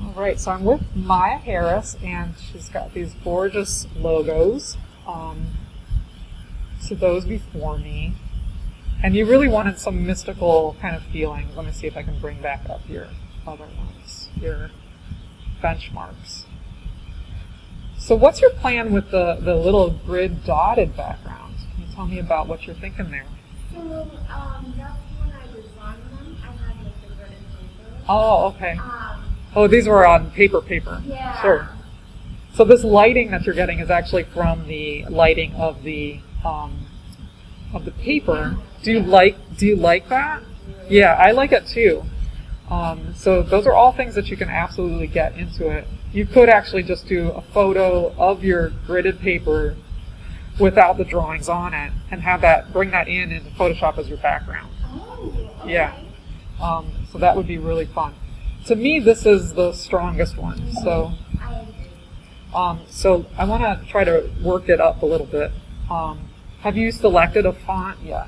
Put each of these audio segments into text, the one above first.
All right, so I'm with Maya Harris, and she's got these gorgeous logos. So those before me. And you really wanted some mystical kind of feelings. Let me see if I can bring back up your other ones, your benchmarks. So what's your plan with the little grid dotted background? Can you tell me about what you're thinking there? So, that's when I designed them. I had like the grid and paper. Oh, okay. Oh, these were on paper. Yeah. Sure. So this lighting that you're getting is actually from the lighting of the paper. Do you like that? Yeah, I like it too. So those are all things that you can absolutely get into it. You could actually just do a photo of your gridded paper without the drawings on it and have that, bring that into Photoshop as your background. Oh, okay. Yeah. So that would be really fun. To me, this is the strongest one. So, so I want to try to work it up a little bit. Have you selected a font yet?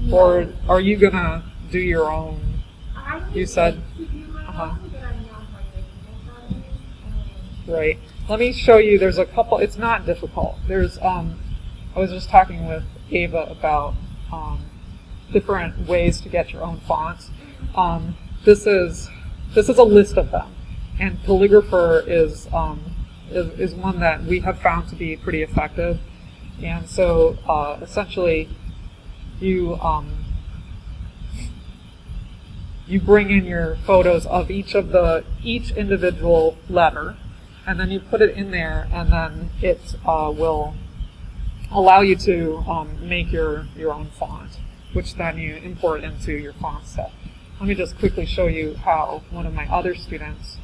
No. Or are you going to do your own? You said? Right. Let me show you. There's a couple. It's not difficult. There's. I was just talking with Ava about different ways to get your own fonts. This is a list of them, and Calligrapher is one that we have found to be pretty effective. And so essentially, you bring in your photos of each individual letter, and then you put it in there, and then it will allow you to make your own font, which then you import into your font set. Let me just quickly show you how one of my other students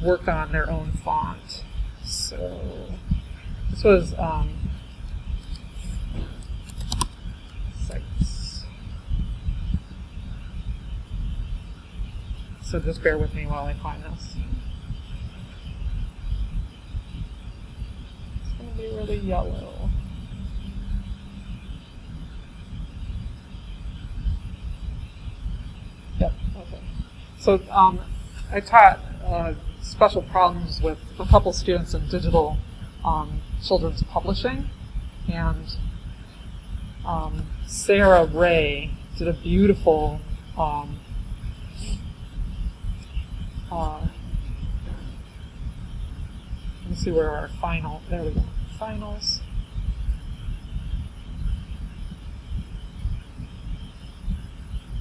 worked on their own font. So this was so just bear with me while I find this. It's going to be really yellow. Yep, okay. So I taught special problems with a couple students in digital children's publishing, and Sarah Ray did a beautiful let me see where our there we go, finals.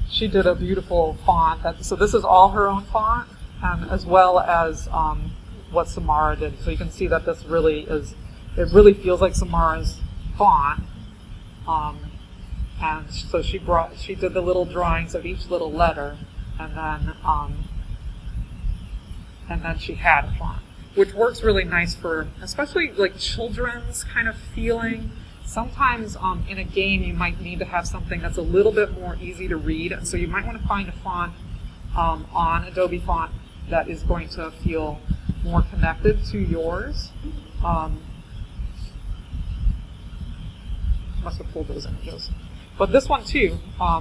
She did a beautiful font. So this is all her own font, as well as what Samara did. So you can see that this really is, it really feels like Samara's font. And so she did the little drawings of each little letter, and then she had a font, which works really nice for, especially like children's kind of feeling. Sometimes in a game you might need to have something that's a little bit more easy to read, and so you might want to find a font on Adobe Font that is going to feel more connected to yours. Must have pulled those images. But this one too,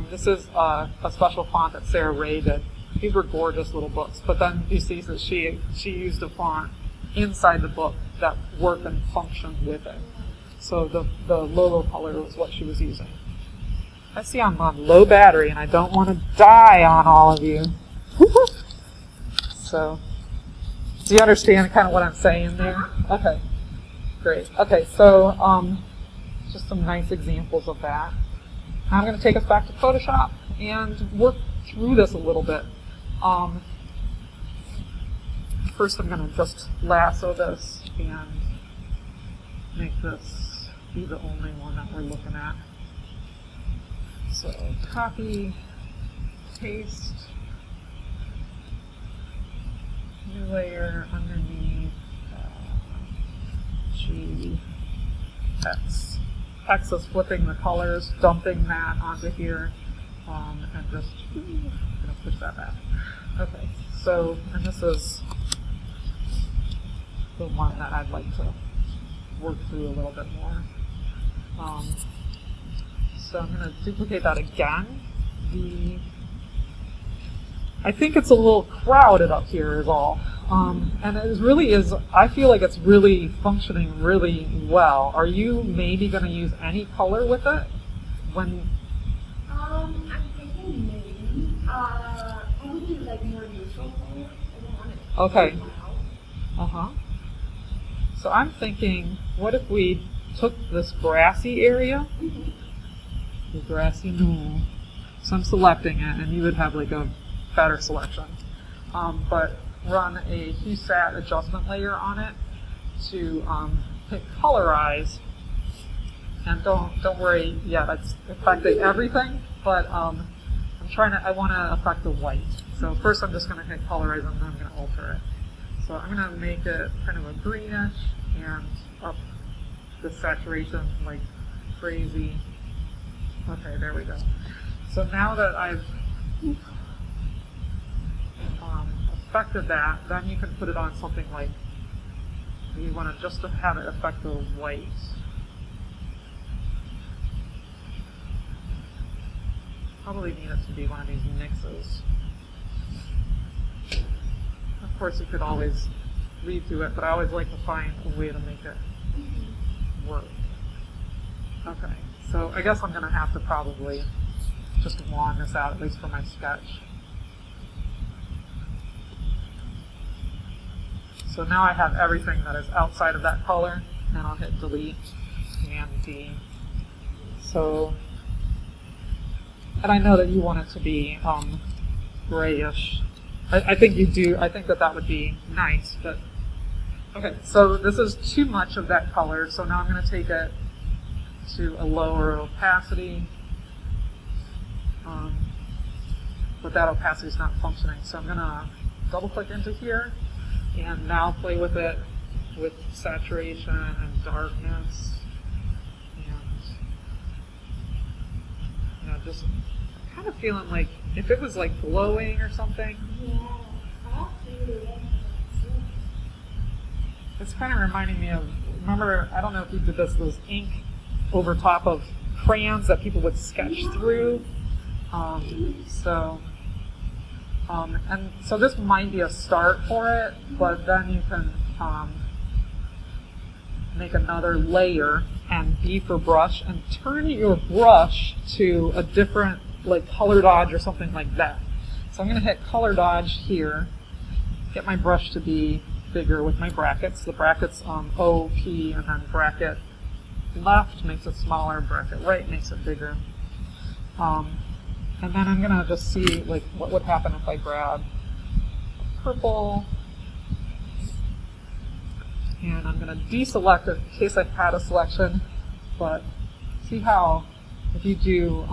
this is a special font that Sarah Ray did. These were gorgeous little books, but then you see that she used a font inside the book that worked and functioned with it. So the logo color was what she was using. I see I'm on low battery and I don't want to die on all of you. So, do you understand kind of what I'm saying there? Okay, great. Okay, so just some nice examples of that. Now I'm going to take us back to Photoshop and work through this a little bit. First I'm going to just lasso this and make this be the only one that we're looking at. So copy, paste, new layer underneath, G, X. X is flipping the colors, dumping that onto here, and just I'm going to push that back. Okay, so, and this is the one that I'd like to work through a little bit more. So I'm going to duplicate that again. I think it's a little crowded up here is all. And it really is, I feel like it's really functioning really well. Are you maybe going to use any color with it? When? I'm thinking maybe. I would do like more neutral color. I don't want it. Okay. Uh-huh. So I'm thinking, what if we took this grassy area? The grassy knoll. So I'm selecting it, and you would have like a better selection. But run a HueSat adjustment layer on it to hit colorize. And don't worry, yeah, that's affecting everything, but I want to affect the white. So first I'm just going to hit colorize and then I'm going to alter it. So I'm going to make it kind of a greenish and up the saturation like crazy. Okay, there we go. So now that I've affected that, then you can put it on something like, you want to just have it affect the white. Probably need it to be one of these mixes. Of course, you could always redo it, but I always like to find a way to make it work. Okay, so I guess I'm going to have to probably just wand this out, at least for my sketch. So now I have everything that is outside of that color, and I'll hit delete and D. So, and I know that you want it to be grayish. I think you do. I think that that would be nice, but okay. So this is too much of that color. So now I'm going to take it to a lower opacity, but that opacity is not functioning. So I'm going to double click into here and now play with it with saturation and darkness, and you know, just kind of feeling like if it was like glowing or something. It's kind of reminding me of, remember, I don't know if you did this, those ink over top of crayons that people would sketch through. And so this might be a start for it, but then you can make another layer and B for brush and turn your brush to a different, like color dodge or something like that. So I'm going to hit color dodge here, get my brush to be bigger with my brackets. The brackets O, P, and then bracket left makes it smaller, bracket right makes it bigger. And then I'm going to just see like what would happen if I grab purple, and I'm going to deselect it in case I had a selection, but see how if you do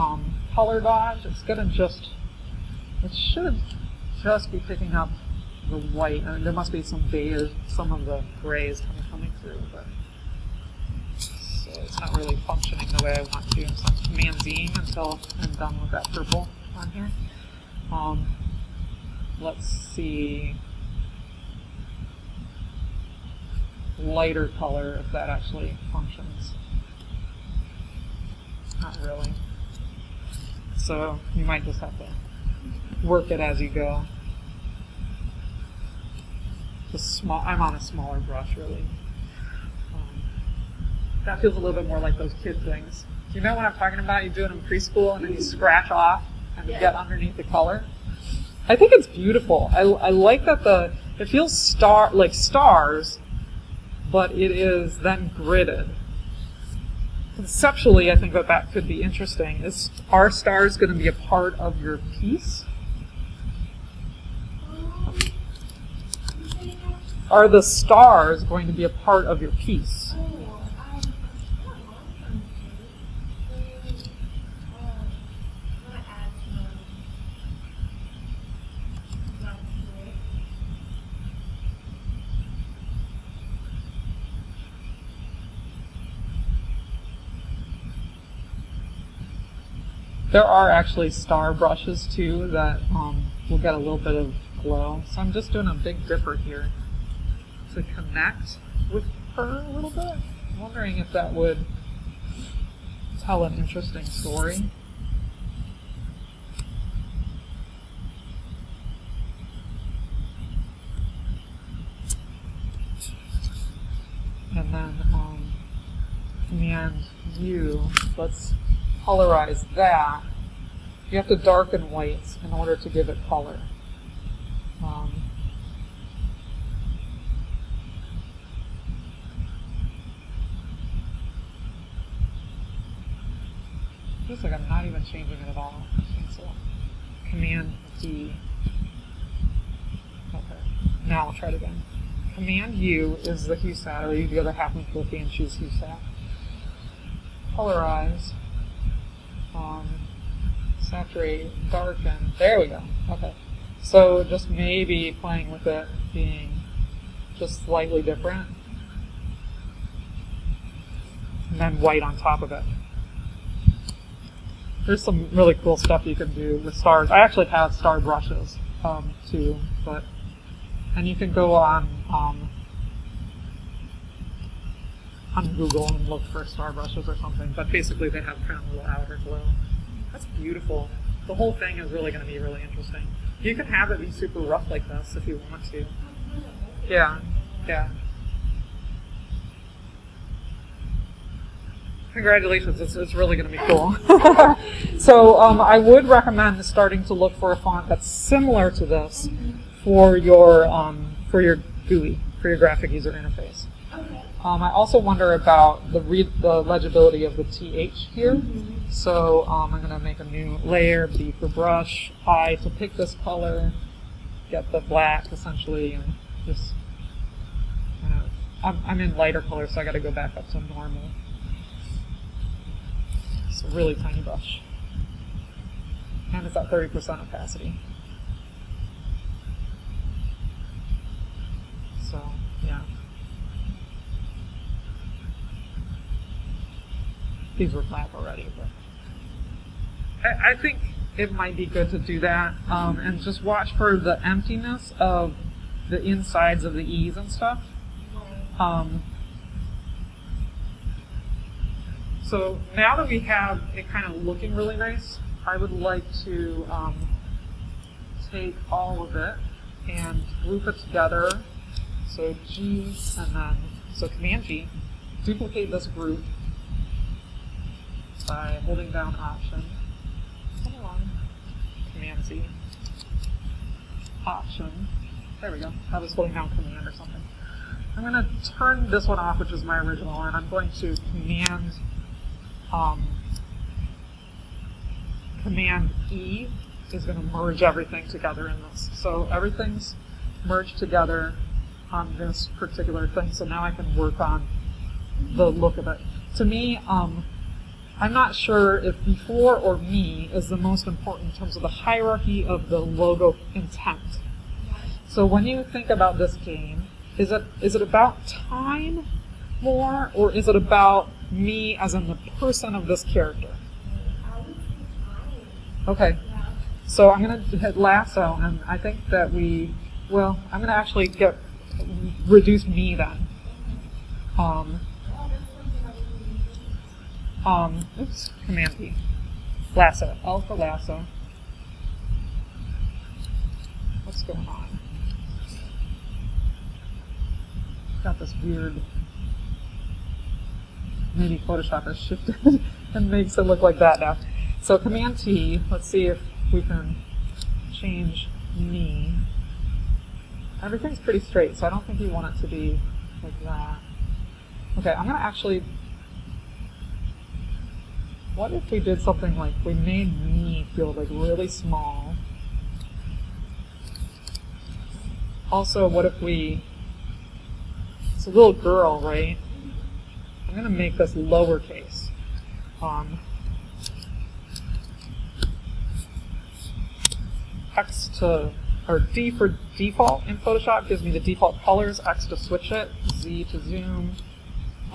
color dodge, it's going to just, it should just be picking up the white. I mean, there must be some beige, some of the grays coming through, but so it's not really functioning the way I want to. So I'm command-Zing until I'm done with that purple on here. Let's see, lighter color if that actually functions. Not really. So you might just have to work it as you go. Just small. I'm on a smaller brush, really. That feels a little bit more like those kid things. You know what I'm talking about? You do it in preschool and then you scratch off and you get underneath the color. I think it's beautiful. I like that it feels like stars, but it is then gridded. Conceptually, I think that could be interesting. Are stars going to be a part of your piece? Are the stars going to be a part of your piece? There are actually star brushes too that will get a little bit of glow. So I'm just doing a Big Dipper here to connect with her a little bit. I'm wondering if that would tell an interesting story. you, let's colorize that. You have to darken whites in order to give it color. Looks like I'm not even changing it at all. Cancel. Command D. Okay. Now we'll try it again. Command U is the hue set, or use the other half of the key and choose hue set. Colorize. Saturate, darken. There we go. Okay. So just maybe playing with it being just slightly different. And then white on top of it. There's some really cool stuff you can do with stars. I actually have star brushes too, and you can go on Google and look for star brushes or something. But basically, they have kind of a little outer glow. That's beautiful. The whole thing is really going to be really interesting. You can have it be super rough like this if you want to. Yeah, yeah. Congratulations, it's really going to be cool. So I would recommend starting to look for a font that's similar to this for your GUI, for your graphic user interface. I also wonder about the legibility of the TH here. So I'm going to make a new layer, B for brush, I to pick this color, get the black essentially, and just, I'm in lighter color, so I got to go back up to normal. It's a really tiny brush. And it's at 30% opacity. So, yeah. These were black already, but I think it might be good to do that, and just watch for the emptiness of the insides of the E's and stuff. So now that we have it kind of looking really nice, I would like to take all of it and group it together. So G, and then, so Command G, duplicate this group by holding down Option. Come along. Command Z. Option. There we go. I was holding down Command or something. I'm going to turn this one off, which is my original, and I'm going to Command E is going to merge everything together in this. So everything's merged together on this particular thing, so now I can work on the look of it. To me, I'm not sure if before or me is the most important in terms of the hierarchy of the logo intent. So when you think about this game, is it about time more, or is it about me as in the person of this character? Okay, so I'm going to hit lasso, and I think that I'm going to actually reduce me then. Oops, Command P. Lasso, L for lasso. What's going on? Got this weird, maybe Photoshop has shifted and makes it look like that now. So Command T, let's see if we can change me. Everything's pretty straight, so I don't think you want it to be like that. Okay, I'm gonna actually, what if we did something like, we made me feel like really small. Also, what if we, it's a little girl, right? I'm gonna make this lowercase. X to, or D for default in Photoshop gives me the default colors, X to switch it, Z to zoom,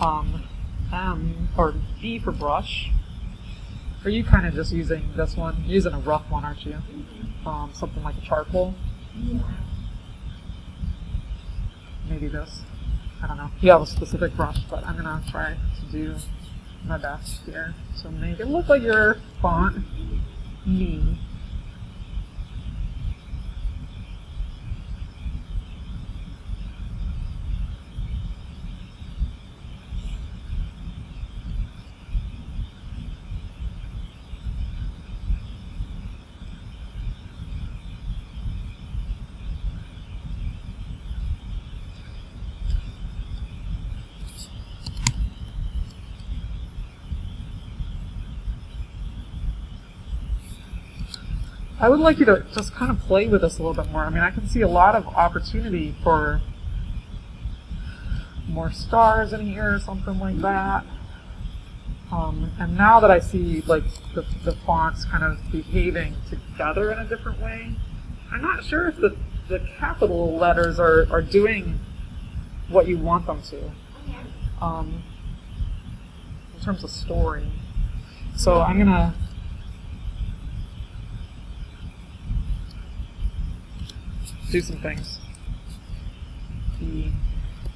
M, or B for brush. Are you kind of just using this one? You're using a rough one, aren't you? Something like a charcoal? Yeah. Maybe this. I don't know. You have a specific brush, but I'm going to try to do my best here. So make it look like your font, me. I would like you to just kind of play with this a little bit more. I mean, I can see a lot of opportunity for more stars in here or something like that. And now that I see like the fonts kind of behaving together in a different way, I'm not sure if the capital letters are doing what you want them to in terms of story. So I'm gonna do some things.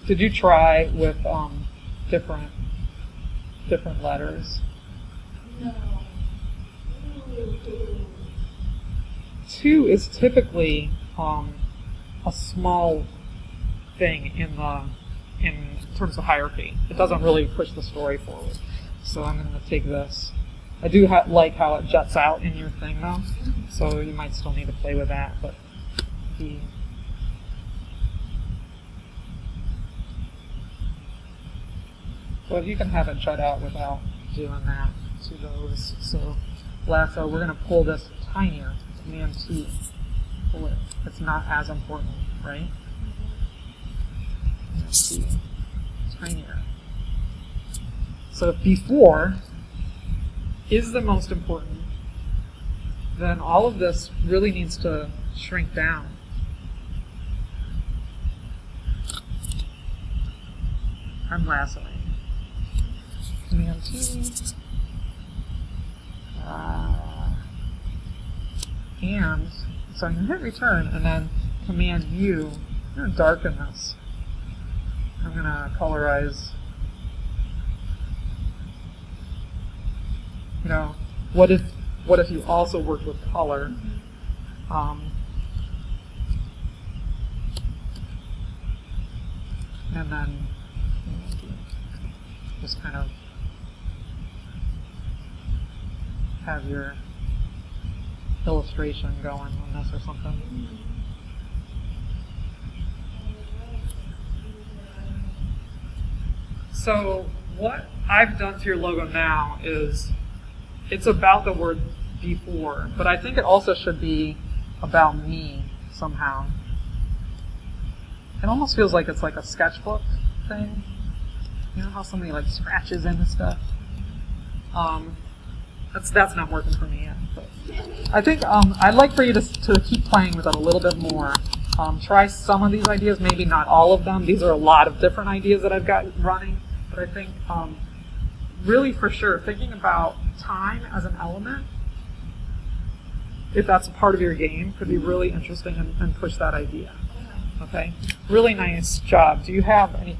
Did you try with different letters? No. 2 is typically a small thing in terms of hierarchy. It doesn't really push the story forward. So I'm going to take this. I do like how it juts out in your thing though, so you might still need to play with that. But well, you can have it jut out without doing that to those. So lasso, we're going to pull this tinier. Command T. Pull it. It's not as important, right? T. Tinier. So if before is the most important, then all of this really needs to shrink down. I'm lassoing. Command T. And so I'm going to hit return and then Command U. I'm going to darken this. I'm going to colorize. You know, what if you also worked with color? And then just kind of have your illustration going on this or something. So what I've done to your logo now is it's about the word before, but I think it also should be about me somehow. It almost feels like it's like a sketchbook thing. You know how somebody like scratches into stuff? That's not working for me yet. But I think I'd like for you to keep playing with it a little bit more. Try some of these ideas, maybe not all of them. These are a lot of different ideas that I've got running. But I think really for sure, thinking about time as an element, if that's a part of your game, could be really interesting and push that idea. Okay? Really nice job. Do you have any